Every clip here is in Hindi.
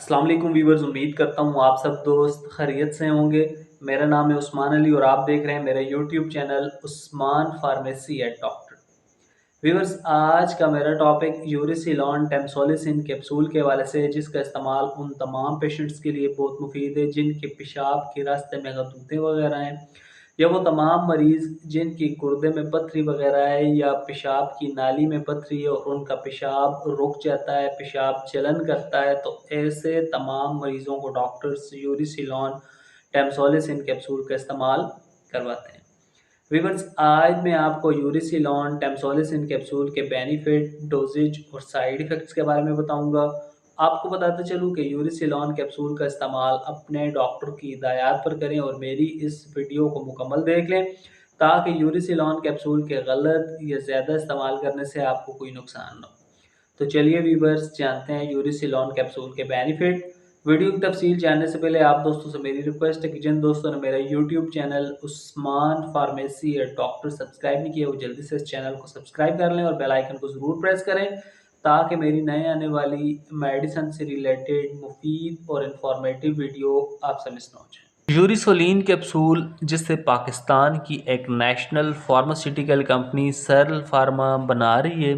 अस्सलाम वालेकुम वीवर्स, उम्मीद करता हूँ आप सब दोस्त खैरियत से होंगे। मेरा नाम है उस्मान अली और आप देख रहे हैं मेरा YouTube channel Usman pharmacy at doctor. Viewers, आज का मेरा टॉपिक यूरिसिलॉन टेम्सोलिसिन कैप्सूल के हवाले से है, जिसका इस्तेमाल उन तमाम पेशेंट्स के लिए बहुत मुफीद है जिनके पेशाब के रास्ते में गदूते वगैरह हैं, या वो तमाम मरीज़ जिनकी गुर्दे में पथरी वगैरह है या पेशाब की नाली में पथरी है और उनका पेशाब रुक जाता है, पेशाब जलन करता है, तो ऐसे तमाम मरीज़ों को डॉक्टर्स यूरिसिलॉन टेम्सोलिसिन कैप्सूल का इस्तेमाल करवाते हैं। वीवर्स, आज मैं आपको यूरिसिलॉन टेम्सोलिसिन कैप्सूल के बेनिफिट, डोजेज और साइड इफ़ेक्ट्स के बारे में बताऊंगा। आपको बताते चलूँ कि यूरिसिलॉन कैप्सूल का इस्तेमाल अपने डॉक्टर की हिदायत पर करें और मेरी इस वीडियो को मुकम्मल देख लें, ताकि यूरिसिलॉन कैप्सूल के गलत या ज़्यादा इस्तेमाल करने से आपको कोई नुकसान ना हो। तो चलिए वीवर्स, जानते हैं यूरिसिलॉन कैप्सूल के बेनिफिट। वीडियो की तफसील जानने से पहले आप दोस्तों से मेरी रिक्वेस्ट है कि जिन दोस्तों ने मेरा यूट्यूब चैनल उस्मान फार्मेसी या डॉक्टर सब्सक्राइब नहीं किया, वो जल्दी से इस चैनल को सब्सक्राइब कर लें और बेल आइकन को ज़रूर प्रेस करें, ताकि मेरी नए आने वाली मेडिसिन से रिलेटेड मुफीद और इंफॉर्मेटिव वीडियो आपसे मिस ना हो जाए। यूरिसोलिन कैप्सूल, जिसे पाकिस्तान की एक नेशनल फार्मास्यूटिकल कंपनी सरल फार्मा बना रही है।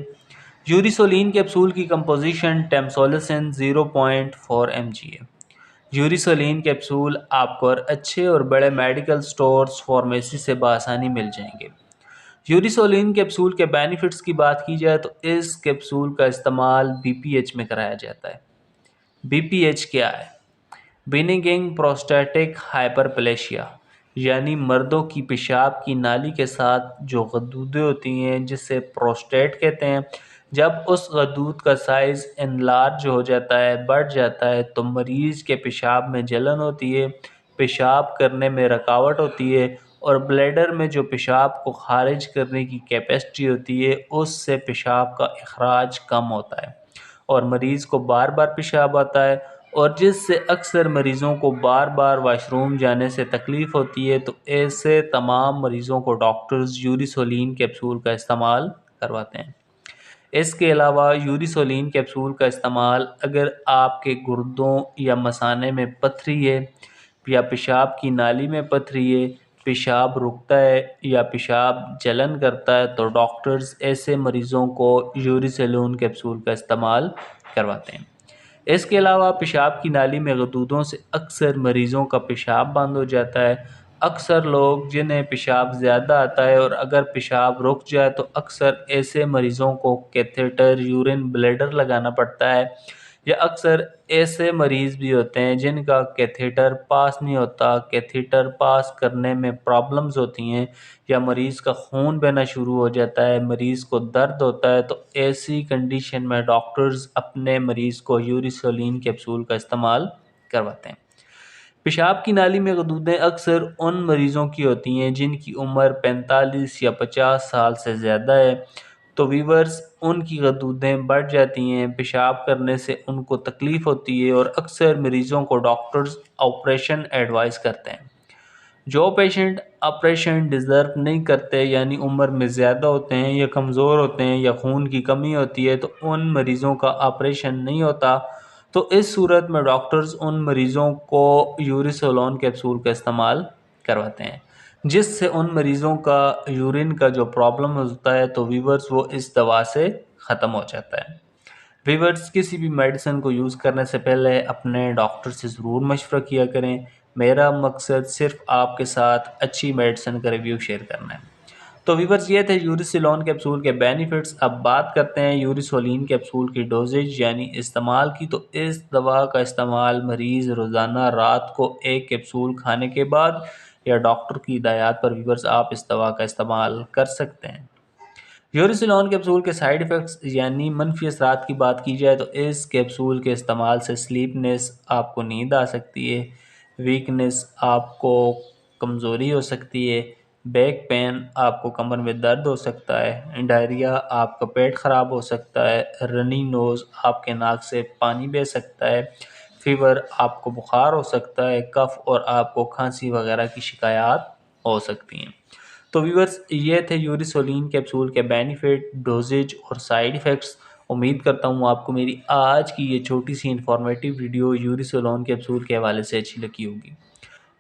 यूरिसोलिन कैप्सूल की कंपोजिशन टेम्सोलिसिन 0.4 mg है। यूरिसोलिन कैप्सूल आपको अच्छे और बड़े मेडिकल स्टोर्स फार्मेसी से बआसानी मिल जाएंगे। यूरिसोलिन कैप्सूल के बेनिफिट्स की बात की जाए तो इस कैप्सूल का इस्तेमाल बीपीएच में कराया जाता है। बीपीएच क्या है? बिनिंगिंग प्रोस्टैटिक हाइपरप्लेशिया, यानी मर्दों की पेशाब की नाली के साथ जो गदूदें होती हैं, जिसे प्रोस्टेट कहते हैं, जब उस गदूद का साइज़ इनलार्ज हो जाता है, बढ़ जाता है, तो मरीज़ के पेशाब में जलन होती है, पेशाब करने में रुकावट होती है और ब्लैडर में जो पेशाब को खारिज करने की कैपेसिटी होती है, उससे पेशाब का अखराज कम होता है और मरीज़ को बार बार पेशाब आता है, और जिससे अक्सर मरीज़ों को बार बार वाशरूम जाने से तकलीफ़ होती है। तो ऐसे तमाम मरीज़ों को डॉक्टर्स यूरिसोलिन कैप्सूल का इस्तेमाल करवाते हैं। इसके अलावा यूरिसोलिन कैप्सूल का इस्तेमाल अगर आपके गुर्दों या मसाने में पथरी है या पेशाब की नाली में पथरी है, पेशाब रुकता है या पेशाब जलन करता है, तो डॉक्टर्स ऐसे मरीज़ों को यूरिसोलिन कैप्सूल का इस्तेमाल करवाते हैं। इसके अलावा पेशाब की नाली में गदूदों से अक्सर मरीज़ों का पेशाब बंद हो जाता है। अक्सर लोग जिन्हें पेशाब ज़्यादा आता है और अगर पेशाब रुक जाए, तो अक्सर ऐसे मरीज़ों को कैथेटर यूरिन ब्लैडर लगाना पड़ता है, या अक्सर ऐसे मरीज़ भी होते हैं जिनका कैथेटर पास नहीं होता, कैथेटर पास करने में प्रॉब्लम्स होती हैं, या मरीज़ का खून बहना शुरू हो जाता है, मरीज़ को दर्द होता है। तो ऐसी कंडीशन में डॉक्टर्स अपने मरीज़ को यूरिसोलिन कैप्सूल का इस्तेमाल करवाते हैं। पेशाब की नाली में गदूदें अक्सर उन मरीज़ों की होती हैं जिनकी उम्र 45 या 50 साल से ज़्यादा है। तो वीवर्स, उनकी गदूदें बढ़ जाती हैं, पेशाब करने से उनको तकलीफ़ होती है और अक्सर मरीज़ों को डॉक्टर्स ऑपरेशन एडवाइस करते हैं। जो पेशेंट ऑपरेशन डिज़र्व नहीं करते, यानी उम्र में ज़्यादा होते हैं या कमज़ोर होते हैं या खून की कमी होती है, तो उन मरीज़ों का ऑपरेशन नहीं होता। तो इस सूरत में डॉक्टर्स उन मरीज़ों को यूरिसोलोन कैप्सूल का इस्तेमाल करवाते हैं, जिससे उन मरीज़ों का यूरिन का जो प्रॉब्लम होता है, तो वीवर्स, वो इस दवा से ख़त्म हो जाता है। वीवर्स, किसी भी मेडिसिन को यूज़ करने से पहले अपने डॉक्टर से ज़रूर मशवरा किया करें। मेरा मकसद सिर्फ आपके साथ अच्छी मेडिसिन का रिव्यू शेयर करना है। तो वीवर्स, ये थे यूरिसोलिन कैप्सूल के बेनिफिट्स। अब बात करते हैं यूरिसोलिन कैप्सूल की डोजेज यानी इस्तेमाल की। तो इस दवा का इस्तेमाल मरीज़ रोज़ाना रात को एक कैप्सूल खाने के बाद या डॉक्टर की हिदायत पर वीवर्स आप इस दवा का इस्तेमाल कर सकते हैं। यूरिसिलॉन कैप्सूल के साइड इफ़ेक्ट्स यानी मनफी असरात की बात की जाए, तो इस कैप्सूल के इस्तेमाल से स्लीपनेस, आपको नींद आ सकती है, वीकनेस, आपको कमज़ोरी हो सकती है, बैक पेन, आपको कमर में दर्द हो सकता है, डायरिया, आपका पेट ख़राब हो सकता है, रनी नोज़, आपके नाक से पानी बह सकता है, फ़ीवर, आपको बुखार हो सकता है, कफ़ और आपको खांसी वगैरह की शिकायत हो सकती हैं। तो व्यूअर्स, ये थे यूरिसोलिन कैप्सूल के बेनिफिट, डोजेज और साइड इफ़ेक्ट्स। उम्मीद करता हूँ आपको मेरी आज की ये छोटी सी इन्फॉर्मेटिव वीडियो यूरिसोलोन कैप्सूल के हवाले से अच्छी लगी होगी।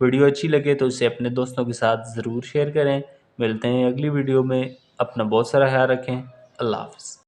वीडियो अच्छी लगे तो इसे अपने दोस्तों के साथ ज़रूर शेयर करें। मिलते हैं अगली वीडियो में। अपना बहुत सारा ख्याल रखें। अल्लाह हाफ़िज़।